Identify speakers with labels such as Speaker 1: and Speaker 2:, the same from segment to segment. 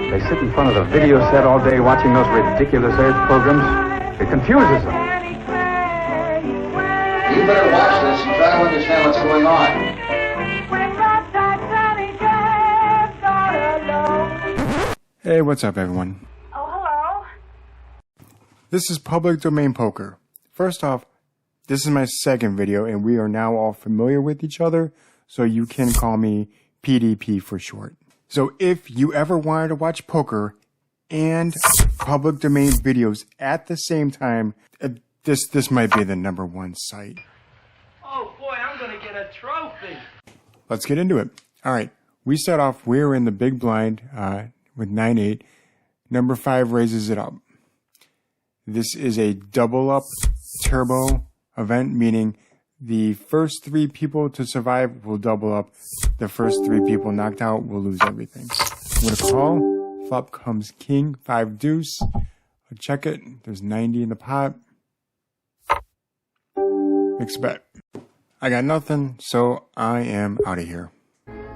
Speaker 1: They sit in front of the video set all day watching those ridiculous Earth programs. It confuses them.
Speaker 2: You better watch this and try to understand what's going on.
Speaker 3: Hey, what's up, everyone?
Speaker 4: Oh, hello.
Speaker 3: This is Public Domain Poker. First off, this is my second video, and we are now all familiar with each other, so you can call me PDP for short. So if you ever wanted to watch poker and public domain videos at the same time, this might be the #1 site.
Speaker 5: Oh boy, I'm gonna get a trophy.
Speaker 3: Let's get into it. All right, we start off, we're in the big blind with 9-8. Number 5 raises it up. This is a double up turbo event, meaning the first 3 people to survive will double up. The first 3 people knocked out will lose everything. With a call, flop comes king, 5 deuce. I check it. There's 90 in the pot. Mix a bet. I got nothing, so I am out of here.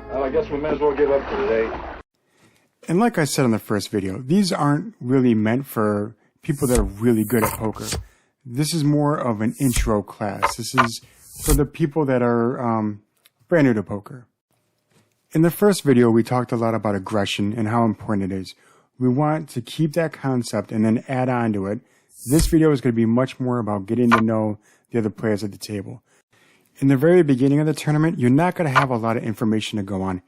Speaker 1: Well, I guess we may as well give up for today.
Speaker 3: And like I said in the first video, these aren't really meant for people that are really good at poker. This is more of an intro class. This is for the people that are brand new to poker. In the first video, we talked a lot about aggression and how important it is. We want to keep that concept and then add on to it. This video is going to be much more about getting to know the other players at the table. In the very beginning of the tournament, you're not going to have a lot of information to go on.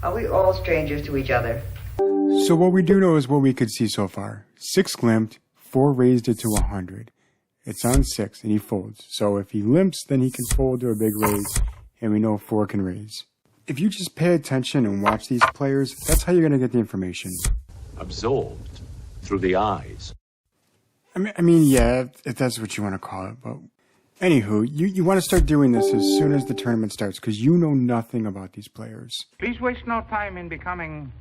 Speaker 6: Are we all strangers to each other?
Speaker 3: So what we do know is what we could see so far. 6 limped, 4 raised it to 100. It's on 6 and he folds. So if he limps, then he can fold to a big raise, and we know 4 can raise. If you just pay attention and watch these players, that's how you're going to get the information.
Speaker 7: Absorbed through the eyes.
Speaker 3: I mean, yeah, if that's what you want to call it. But anywho, you want to start doing this as soon as the tournament starts, because you know nothing about these players.
Speaker 8: Please waste no time in becoming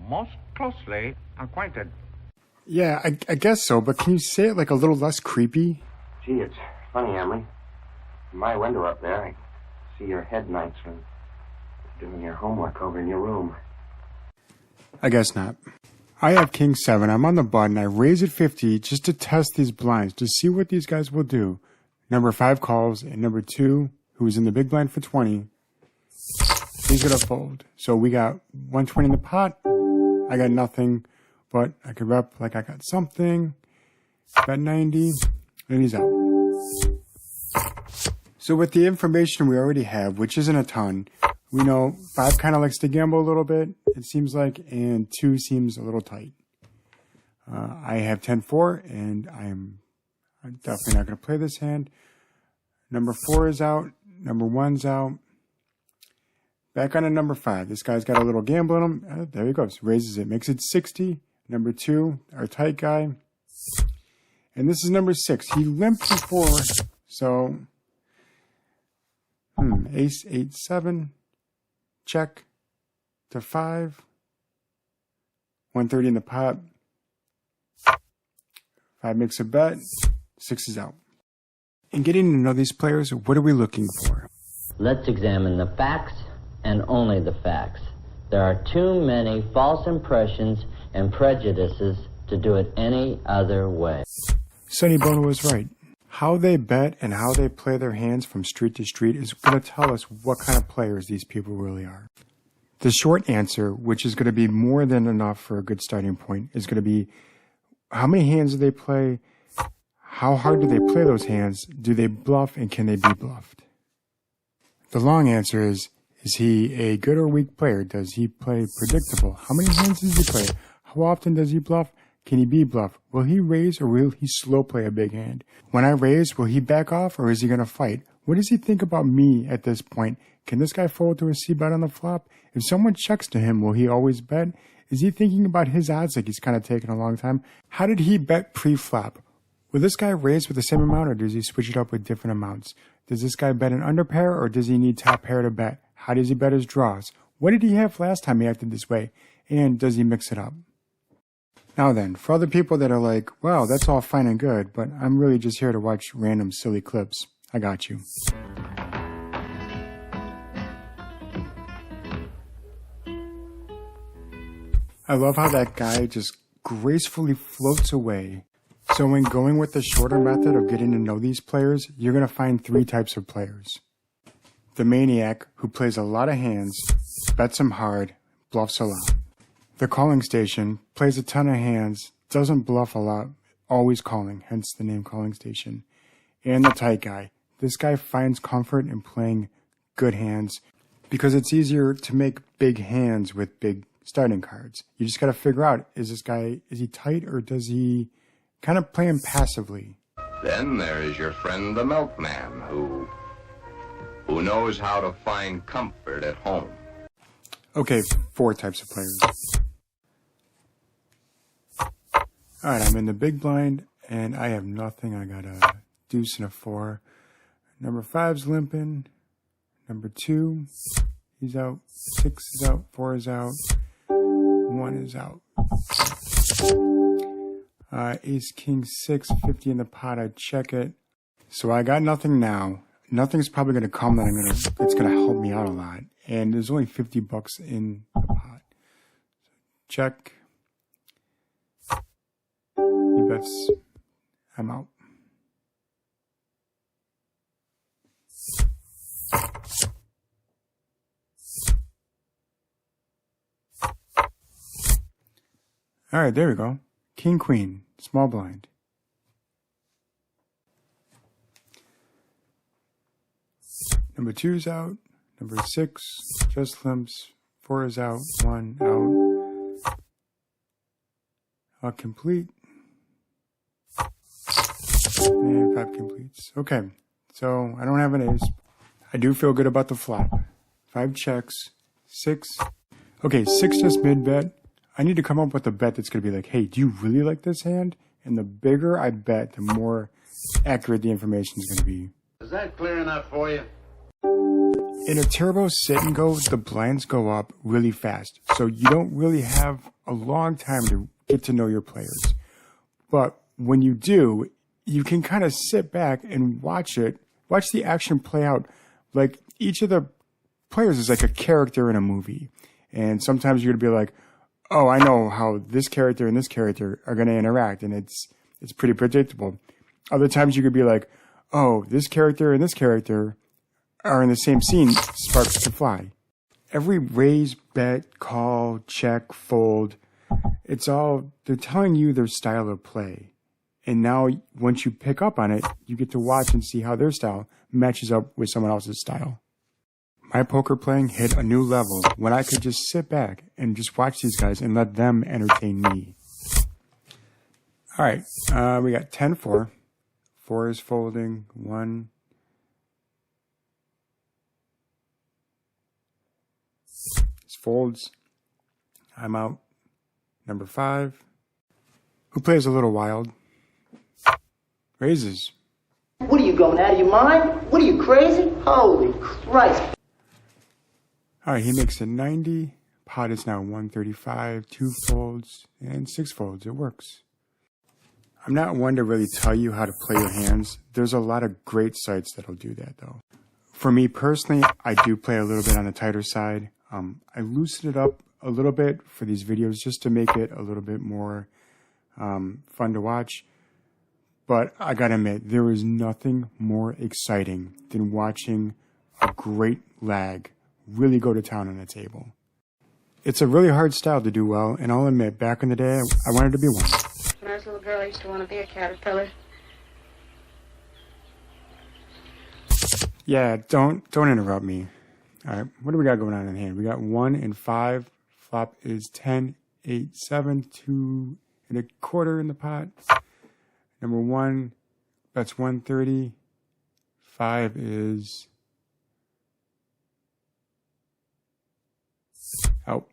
Speaker 8: most closely acquainted.
Speaker 3: Yeah, I guess so, but can you say it like a little less creepy?
Speaker 9: Gee, it's funny, Emily. From my window up there, I see your head nights when you're doing your homework over in your room.
Speaker 3: I guess not. I have king 7. I'm on the button. I raise it 50 just to test these blinds, to see what these guys will do. Number 5 calls, and number 2, who's in the big blind for 20, he's going to fold. So we got 120 in the pot. I got nothing. But I could rep like I got something. Got 90, and he's out. So with the information we already have, which isn't a ton, we know 5 kind of likes to gamble a little bit, it seems like, and 2 seems a little tight. I have 10-4, and I'm definitely not going to play this hand. Number 4 is out. Number 1's out. Back on to number 5. This guy's got a little gamble in him. There he goes. Raises it. Makes it 60. Number 2, our tight guy. And this is number 6. He limped before, so ace, 8, 7. Check to 5. 130 in the pot. 5 makes a bet. 6 is out. In getting to know these players, what are we looking for?
Speaker 10: Let's examine the facts and only the facts. There are too many false impressions and prejudices to do it any other way.
Speaker 3: Sonny Bono was right. How they bet and how they play their hands from street to street is going to tell us what kind of players these people really are. The short answer, which is going to be more than enough for a good starting point, is going to be how many hands do they play? How hard do they play those hands? Do they bluff, and can they be bluffed? The long answer is he a good or weak player? Does he play predictable? How many hands does he play? How often does he bluff? Can he be bluffed? Will he raise or will he slow play a big hand? When I raise, will he back off or is he going to fight? What does he think about me at this point? Can this guy fold to a C-bet on the flop? If someone checks to him, will he always bet? Is he thinking about his odds like he's kind of taking a long time? How did he bet pre-flop? Will this guy raise with the same amount or does he switch it up with different amounts? Does this guy bet an under pair or does he need top pair to bet? How does he bet his draws? What did he have last time he acted this way? And does he mix it up? Now then, for other people that are like, wow, that's all fine and good, but I'm really just here to watch random silly clips, I got you. I love how that guy just gracefully floats away. So when going with the shorter method of getting to know these players, you're going to find 3 types of players. The maniac, who plays a lot of hands, bets them hard, bluffs a lot. The calling station plays a ton of hands, doesn't bluff a lot, always calling, hence the name calling station. And the tight guy. This guy finds comfort in playing good hands because it's easier to make big hands with big starting cards. You just got to figure out, is he tight or does he kind of play him passively?
Speaker 4: Then there is your friend the milkman who knows how to find comfort at home.
Speaker 3: Okay, 4 types of players. Alright, I'm in the big blind, and I have nothing. I got a deuce and a 4. Number 5's limping. Number 2, he's out. 6 is out. 4 is out. 1 is out. Ace, king, 6, 50 in the pot. I check it. So I got nothing now. Nothing's probably going to come that it's going to help me out a lot. And there's only 50 bucks in the pot. Check. He bets. I'm out. All right, there we go. King, queen, small blind. Number 2 is out. Number 6 just limps. 4 is out. 1 out. Complete. And 5 completes. Okay, so I don't have an ace. I do feel good about the flop. 5 checks. 6. Okay, 6 just mid bet. I need to come up with a bet that's going to be like, hey, do you really like this hand? And the bigger I bet, the more accurate the information is going to be.
Speaker 2: Is that clear enough for you?
Speaker 3: In a turbo sit and go, the blinds go up really fast. So you don't really have a long time to get to know your players. But when you do, you can kind of sit back and watch the action play out. Like each of the players is like a character in a movie. And sometimes you're going to be like, oh, I know how this character and this character are going to interact. And it's pretty predictable. Other times you could be like, oh, this character and this character are in the same scene, sparks to fly. Every raise, bet, call, check, fold, they're telling you their style of play. And now, once you pick up on it, you get to watch and see how their style matches up with someone else's style. My poker playing hit a new level when I could just sit back and just watch these guys and let them entertain me. All right, we got 10-4. 4 is folding. 1. Folds. I'm out. Number 5. Who plays a little wild? Raises.
Speaker 11: What are you, going out of your mind? What are you, crazy? Holy Christ.
Speaker 3: All right, he makes a 90. Pot is now 135. 2 folds and 6 folds. It works. I'm not one to really tell you how to play your hands. There's a lot of great sites that'll do that, though. For me personally, I do play a little bit on the tighter side. I loosen it up a little bit for these videos just to make it a little bit more fun to watch. But I gotta admit, there is nothing more exciting than watching a great lag really go to town on a table. It's a really hard style to do well, and I'll admit, back in the day, I wanted to be one.
Speaker 12: When I was a little girl, I used to want to be a caterpillar.
Speaker 3: Yeah, don't interrupt me. All right, what do we got going on in hand? We got 1 and 5. Flop is 10, 8, 7, 2 and a quarter in the pot. Number 1, that's 130. 5 is out.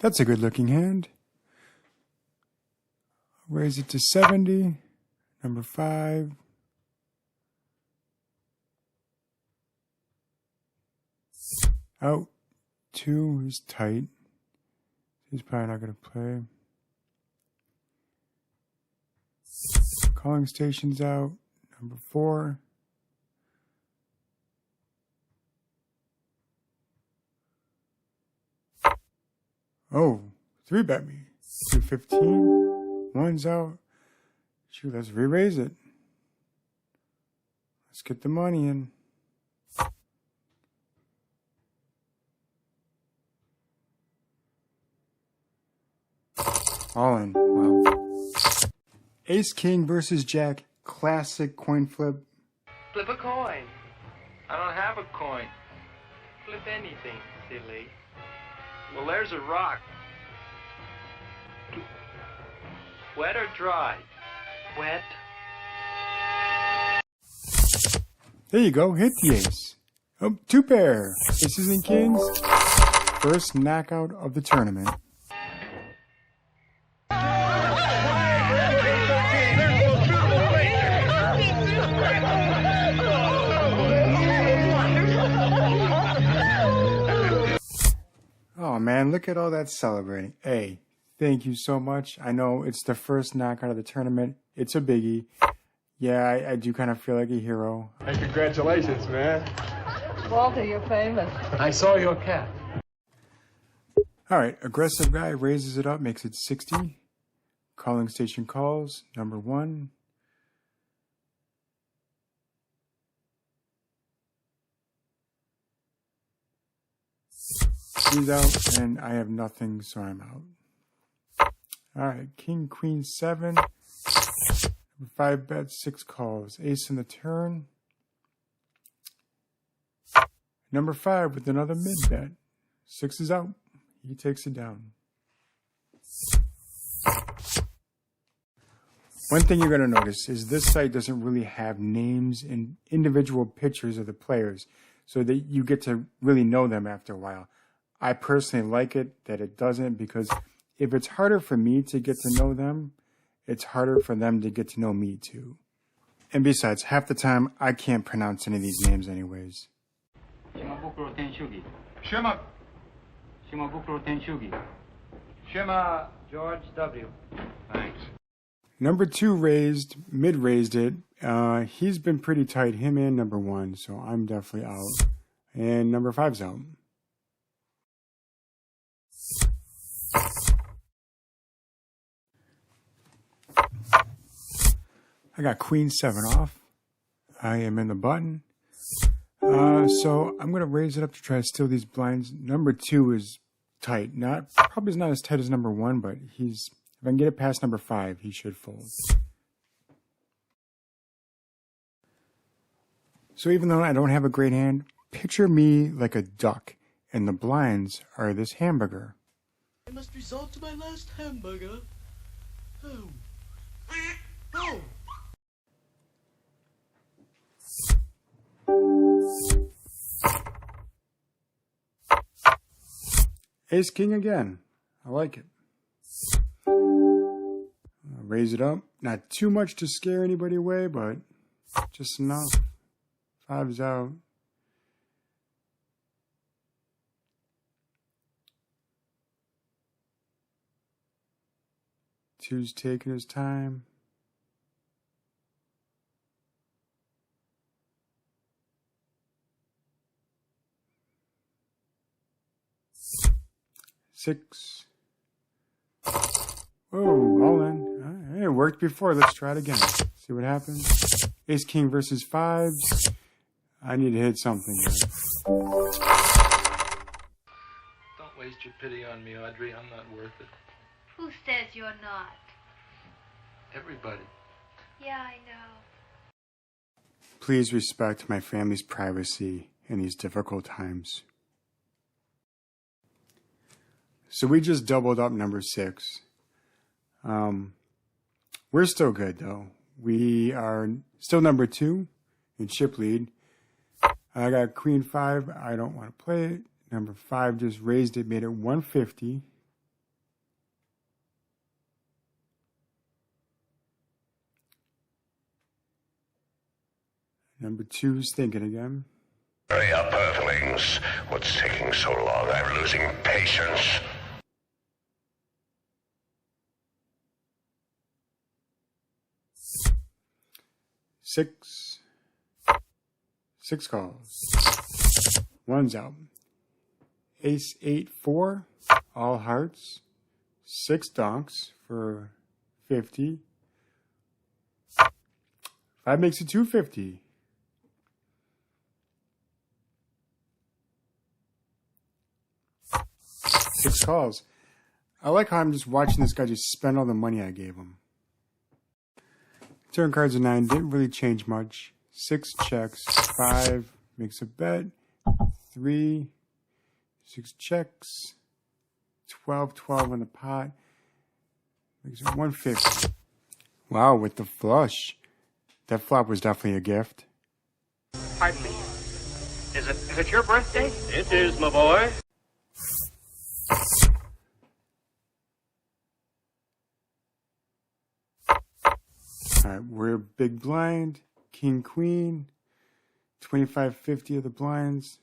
Speaker 3: That's a good looking hand. Raise it to 70. Number 5. Out. 2 is tight. He's probably not going to play. Calling station's out. Number 4. Oh, 3-bet me. 215. 1's out. Shoot, let's re-raise it. Let's get the money in. All in. Wow. Ace King versus Jack. Classic coin flip.
Speaker 5: Flip a coin. I don't have a coin. Flip anything, silly. Well, there's a rock. Wet or dry? Wet.
Speaker 3: There you go. Hit the ace. Oh, 2 pair. Aces and kings. First knockout of the tournament. Oh man, look at all that celebrating. Hey, thank you so much. I know it's the first knockout of the tournament. It's a biggie. Yeah, I do kind of feel like a hero.
Speaker 13: Hey, congratulations, man.
Speaker 14: Walter, you're famous.
Speaker 13: I saw your cat.
Speaker 3: All right, aggressive guy raises it up, makes it 60. Calling station calls, number 1. He's out, and I have nothing, so I'm out. All right, king, queen, 7. 5 bets, 6 calls. Ace in the turn. Number 5 with another mid bet. 6 is out. He takes it down. One thing you're going to notice is this site doesn't really have names and individual pictures of the players, so that you get to really know them after a while. I personally like it that it doesn't, because if it's harder for me to get to know them, it's harder for them to get to know me too. And besides, half the time, I can't pronounce any of these names anyways.
Speaker 8: Shema. Shema George W. Thanks.
Speaker 3: Number 2 raised, mid raised it. He's been pretty tight, him and number 1, so I'm definitely out. And number 5's out. I got queen 7 off. I am in the button. So I'm going to raise it up to try to steal these blinds. Number 2 is tight. Probably not as tight as number 1, but if I can get it past number 5, he should fold. So even though I don't have a great hand, picture me like a duck, and the blinds are this hamburger.
Speaker 15: I must resort to my last hamburger. Oh. Oh.
Speaker 3: Ace King again. I like it. I'll raise it up. Not too much to scare anybody away, but just enough. 5's out. Two's taking his time. Six. Oh, all in. Right, it worked before. Let's try it again. See what happens. Ace King versus 5s. I need to hit something here.
Speaker 5: Don't waste your pity on me, Audrey. I'm not worth it.
Speaker 12: Who says you're not?
Speaker 5: Everybody.
Speaker 12: Yeah, I know.
Speaker 3: Please respect my family's privacy in these difficult times. So we just doubled up number 6. We're still good, though. We are still number 2 in chip lead. I got queen 5. I don't want to play it. Number 5 just raised it, made it 150. Number 2's thinking again.
Speaker 16: Hurry up, Earthlings. What's taking so long? I'm losing patience.
Speaker 3: 6 calls. 1's out. Ace 8-4, all hearts. 6 donks for 50. 5 makes it 250. Six calls. I like how I'm just watching this guy just spend all the money I gave him. Turn cards of 9 didn't really change much. 6 checks. 5 makes a bet. 3, 6 checks. 12 in the pot. Makes it 150. Wow, with the flush. That flop was definitely a gift.
Speaker 8: Pardon me. Is it your birthday? It is, my boy.
Speaker 3: Alright, we're big blind. King, queen. 25-50 of the blinds.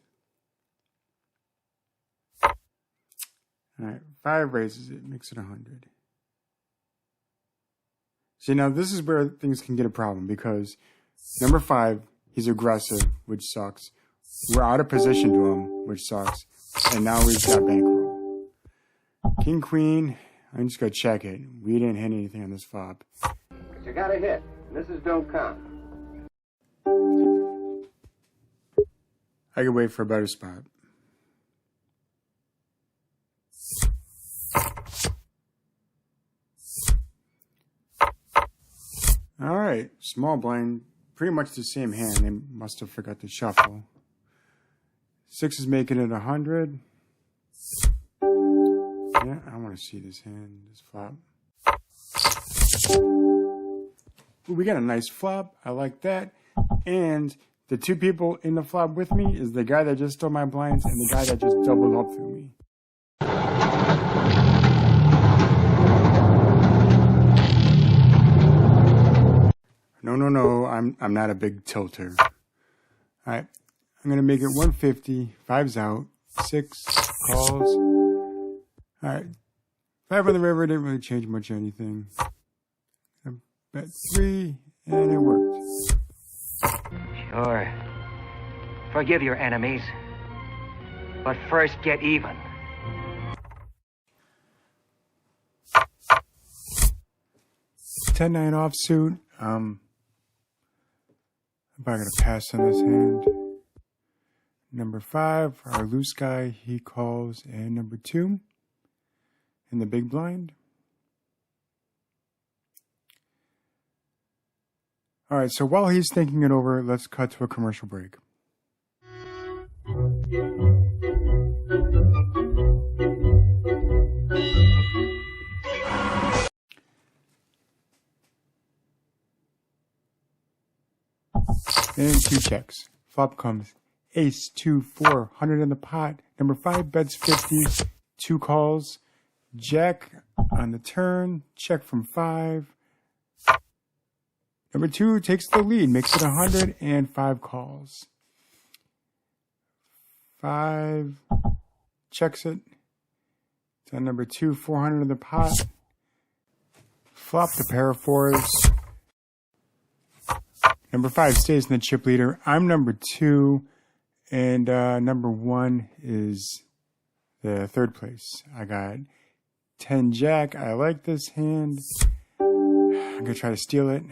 Speaker 3: Alright, 5 raises it, makes it 100. See, now this is where things can get a problem because number 5, he's aggressive, which sucks. We're out of position to him, which sucks. And now we've got bankroll. King, queen, I'm just going to check it. We didn't hit anything on this flop.
Speaker 9: But you got a hit. Misses don't count.
Speaker 3: I could wait for a better spot. All right, small blind, pretty much the same hand. They must have forgot to shuffle. 6 is making it 100. Yeah, I want to see this hand, this flop. Ooh, we got a nice flop. I like that. And the 2 people in the flop with me is the guy that just stole my blinds and the guy that just doubled up through me. No, I'm not a big tilter. All right, I'm going to make it 150. 5's out. 6 calls. All right, 5 on the river didn't really change much of anything. I bet 3, and it worked.
Speaker 8: Sure. Forgive your enemies. But first get even.
Speaker 3: 10-9 offsuit. I'm probably going to pass on this hand. Number 5, our loose guy, he calls. And number 2, in the big blind. All right, so while he's thinking it over, let's cut to a commercial break. And 2 checks. Flop comes ace, 2, 4, 100 in the pot. Number 5 bets 50, 2 calls. Jack on the turn, check from 5. Number 2 takes the lead, makes it 100 and 5 calls. 5 checks it. Then number 2, 400 in the pot. Flop the pair of 4s. Number 5 stays in the chip leader. I'm number 2, and number 1 is the 3rd place. I got 10 jack. I like this hand. I'm gonna try to steal it.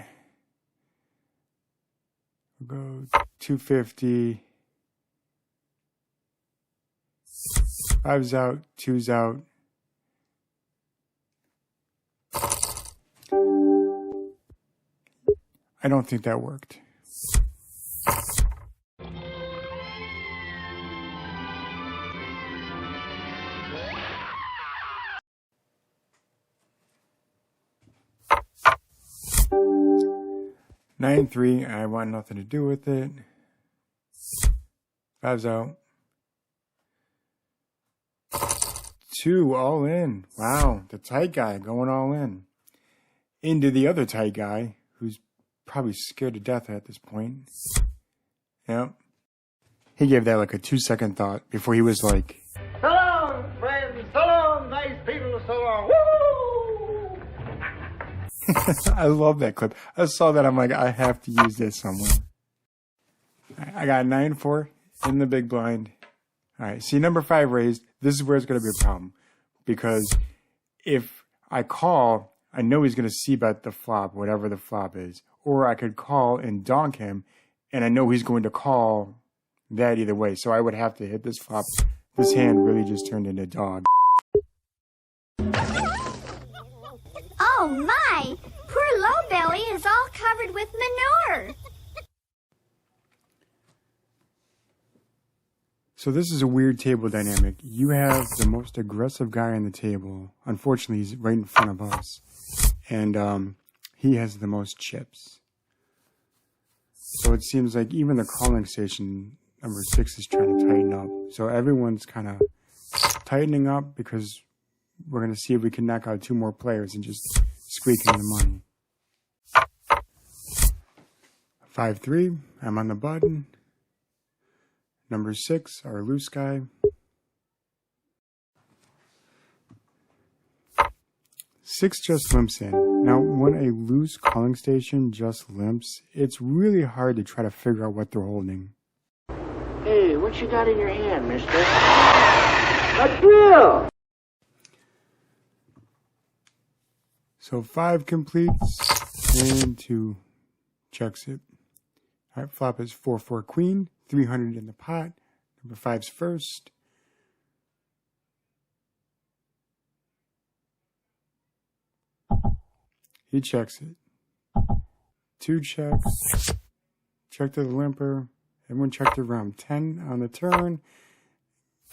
Speaker 3: We'll go 250. 5's out. 2's out. I don't think that worked. Nine, 3, I want nothing to do with it. 5's out. 2, all in. Wow, the tight guy going all in. Into the other tight guy, who's probably scared to death at this point. Yep. He gave that like a 2-second thought before he was like,
Speaker 11: So long, friends. So long, nice people. So long. Woo!
Speaker 3: I love that clip. I saw that. I'm like, I have to use this somewhere. I got 9-4 in the big blind. All right, see number 5 raised. This is where it's going to be a problem. Because if I call, I know he's going to c-bet the flop, whatever the flop is. Or I could call and donk him, and I know he's going to call that either way. So I would have to hit this flop. This hand really just turned into dog.
Speaker 16: Oh my! Poor Lowbelly is all covered with manure.
Speaker 3: So this is a weird table dynamic. You have the most aggressive guy on the table. Unfortunately, he's right in front of us. And he has the most chips. So it seems like even the calling station, number 6, is trying to tighten up. So everyone's kind of tightening up because we're going to see if we can knock out 2 more players and just squeak in the money. 5-3, I'm on the button. Number 6, our loose guy. 6 just limps in. Now, when a loose calling station just limps, it's really hard to try to figure out what they're holding.
Speaker 11: Hey, what you got in your hand, mister? A drill!
Speaker 3: So 5 completes, and 2 checks it. All right, flop is 4-4 queen, 300 in the pot. Number 5's first. He checks it. 2 checks. Check to the limper. Everyone checked around 10 on the turn.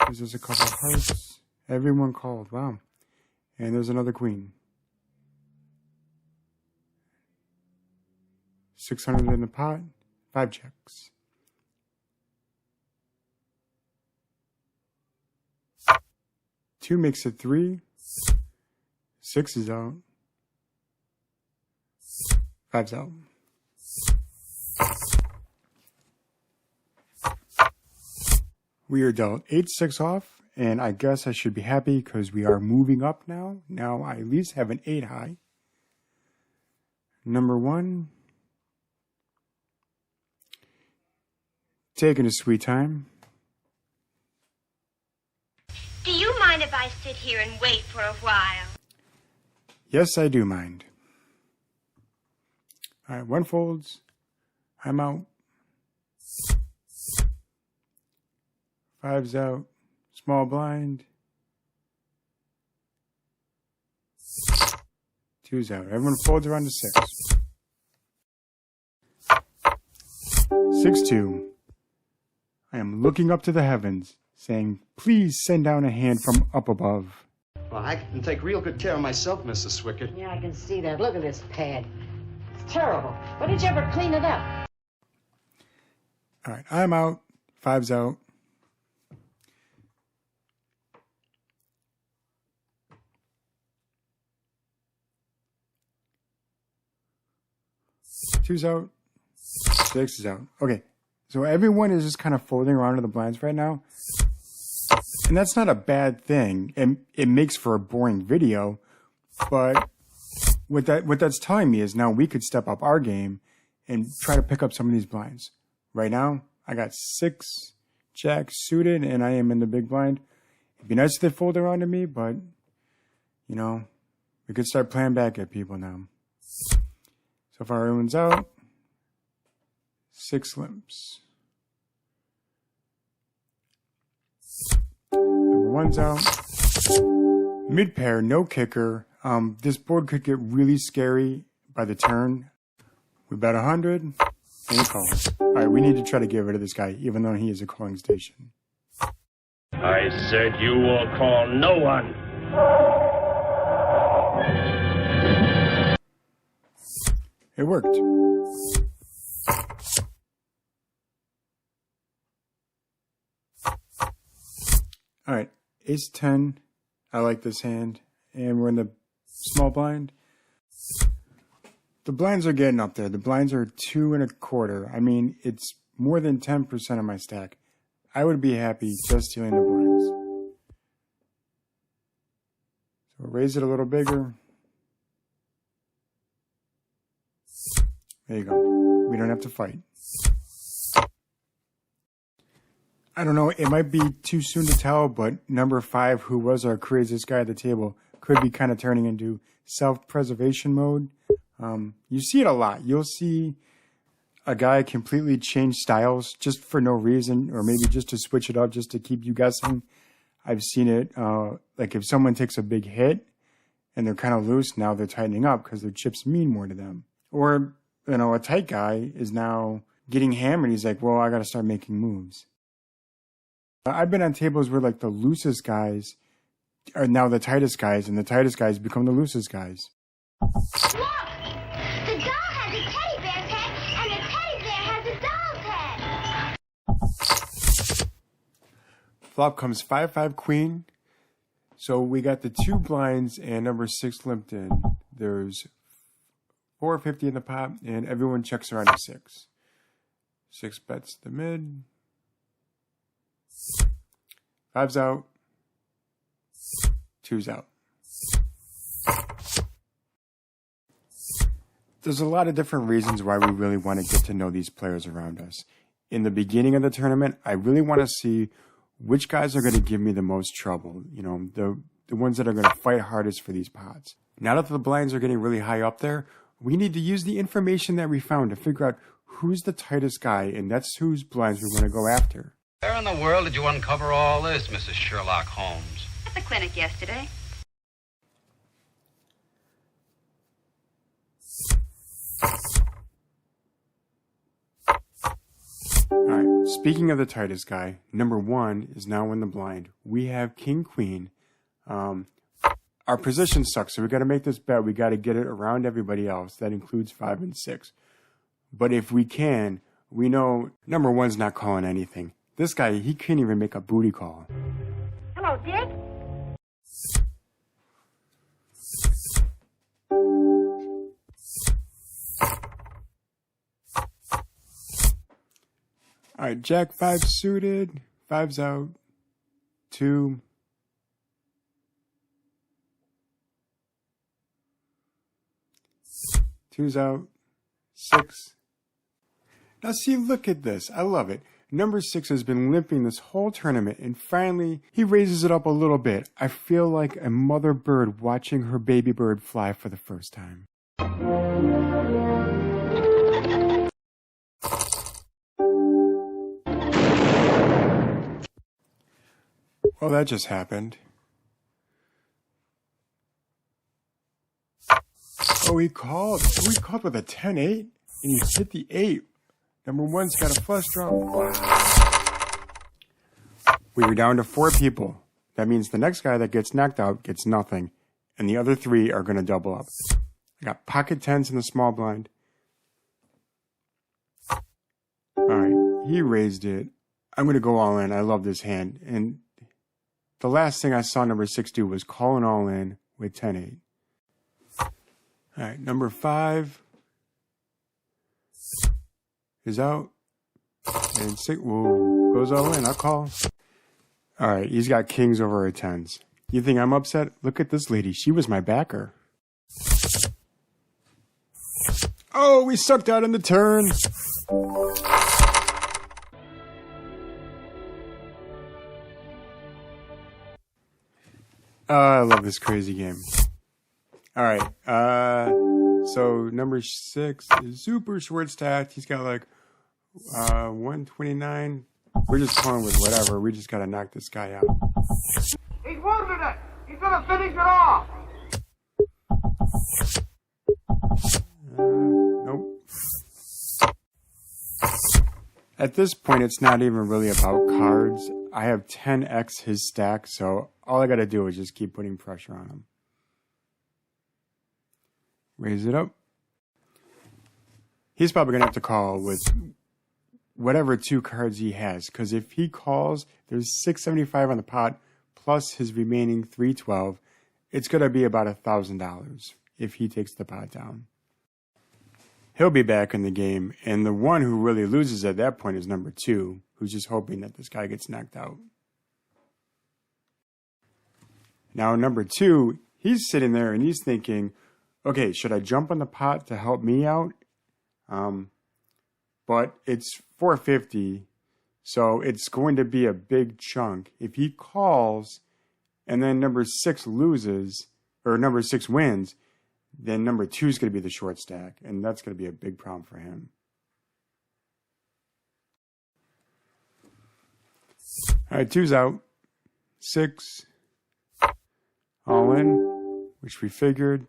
Speaker 3: There's a couple of hearts. Everyone called. Wow. And there's another queen. 600 in the pot. 5 checks. 2 makes it 3. 6 is out. 5's out. We are dealt 8-6 off, and I guess I should be happy because we are moving up now. Now I at least have an 8 high. Number 1. Taking a sweet time.
Speaker 16: Do you mind if I sit here and wait for a while?
Speaker 3: Yes, I do mind. All right, 1 folds. I'm out. 5's out. Small blind. 2's out. Everyone folds around to 6. 6-2. I am looking up to the heavens, saying, please send down a hand from up above.
Speaker 13: Well, I can take real good care of myself, Mrs. Swickett.
Speaker 17: Yeah, I can see that. Look at this pad. It's terrible. Why did you ever clean it up?
Speaker 3: All right, I'm out. 5's out. Two's out. 6 is out. Okay, so everyone is just kind of folding around to the blinds right now. And that's not a bad thing. And it makes for a boring video. But what that's telling me is now we could step up our game and try to pick up some of these blinds. Right now, I got 6 jacks suited, and I am in the big blind. It'd be nice if they fold around to me, but, you know, we could start playing back at people now. So far, everyone's out. 6 limps. Number 1's out. Mid pair, no kicker. This board could get really scary by the turn. We bet 100, and he calls. All right, we need to try to get rid of this guy, even though he is a calling station.
Speaker 18: I said you will call no one.
Speaker 3: It worked. All right, Ace-10. I like this hand. And we're in the small blind. The blinds are getting up there. The blinds are 2 1/4. I mean, it's more than 10% of my stack. I would be happy just stealing the blinds. So we'll raise it a little bigger. There you go. We don't have to fight. I don't know, it might be too soon to tell, but number 5, who was our craziest guy at the table, could be kind of turning into self-preservation mode. You see it a lot. You'll see a guy completely change styles just for no reason, or maybe just to switch it up, just to keep you guessing. I've seen it, like if someone takes a big hit and they're kind of loose, now they're tightening up because their chips mean more to them. Or, you know, a tight guy is now getting hammered. He's like, well, I got to start making moves. I've been on tables where like the loosest guys are now the tightest guys, and the tightest guys become the loosest guys.
Speaker 16: Look! The doll has a teddy bear's head, and the teddy bear has a doll's head.
Speaker 3: Flop comes 5-5 queen. So we got the 2 blinds and number 6 limped in. There's 450 in the pot, and everyone checks around a 6. 6 bets the mid. 5's out. 2's out. There's a lot of different reasons why we really want to get to know these players around us. In the beginning of the tournament, I really want to see which guys are going to give me the most trouble. You know, the ones that are going to fight hardest for these pots. Now that the blinds are getting really high up there, we need to use the information that we found to figure out who's the tightest guy, and that's whose blinds we want to go after.
Speaker 19: Where in the world did you uncover all this, Mrs. Sherlock Holmes?
Speaker 12: At the clinic yesterday.
Speaker 3: Alright, speaking of the tightest guy, number 1 is now in the blind. We have king, queen. Our position sucks, so we got to make this bet. We got to get it around everybody else. That includes 5 and 6. But if we can, we know number 1's not calling anything. This guy, he can't even make a booty call.
Speaker 16: Hello, Dick.
Speaker 3: All right, Jack 5 suited. 5's out. 2. 2's out. 6. Now see, look at this. I love it. Number 6 has been limping this whole tournament, and finally, he raises it up a little bit. I feel like a mother bird watching her baby bird fly for the first time. Well, that just happened. Oh, he called. Oh, he called with a 10-8, and he hit the 8. Number 1's got a flush draw. Wow. We were down to 4 people. That means the next guy that gets knocked out gets nothing, and the other 3 are going to double up. I got pocket 10s in the small blind. All right, he raised it. I'm going to go all in. I love this hand. And the last thing I saw number 6 do was calling all in with 10-8. All right, number 5 is out. And 6, whoa, goes all in. I'll call. All right, he's got kings over her 10s. You think I'm upset? Look at this lady. She was my backer. Oh, we sucked out in the turn. I love this crazy game. All right. So number 6 is super short stacked. He's got like 129. We're just playing with whatever. We just got to knock this guy out.
Speaker 11: He's wounded it. He's going to finish it off.
Speaker 3: Nope. At this point, it's not even really about cards. I have 10x his stack, so all I got to do is just keep putting pressure on him. Raise it up. He's probably going to have to call with whatever 2 cards he has, because if he calls, there's 675 on the pot, plus his remaining 312. It's going to be about $1,000 if he takes the pot down. He'll be back in the game, and the one who really loses at that point is number 2, who's just hoping that this guy gets knocked out. Now, number 2, he's sitting there and he's thinking, okay, should I jump on the pot to help me out? But it's 450, So it's going to be a big chunk. If he calls and then number 6 loses, or number 6 wins, then number 2 is going to be the short stack, and that's going to be a big problem for him. All right, 2's out. 6. All in, which we figured.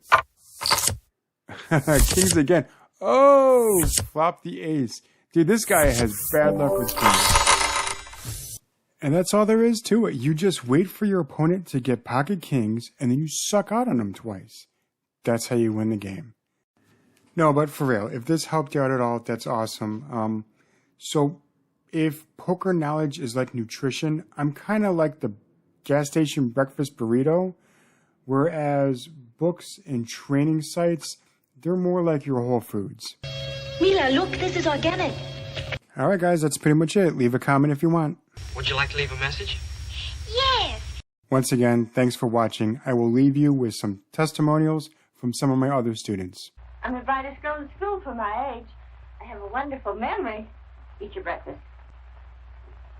Speaker 3: Kings again. Oh, flop the ace. Dude, this guy has bad luck with kings. And that's all there is to it. You just wait for your opponent to get pocket kings, and then you suck out on them twice. That's how you win the game. No, but for real, if this helped you out at all, that's awesome. So if poker knowledge is like nutrition, I'm kind of like the gas station breakfast burrito, whereas books and training sites, they're more like your Whole Foods.
Speaker 16: Mila, look, this is organic.
Speaker 3: All right, guys, that's pretty much it. Leave a comment if you want.
Speaker 19: Would you like to leave a message?
Speaker 16: Yes.
Speaker 3: Once again, thanks for watching. I will leave you with some testimonials from some of my other students.
Speaker 20: I'm the brightest girl in school for my age. I have a wonderful memory. Eat your breakfast.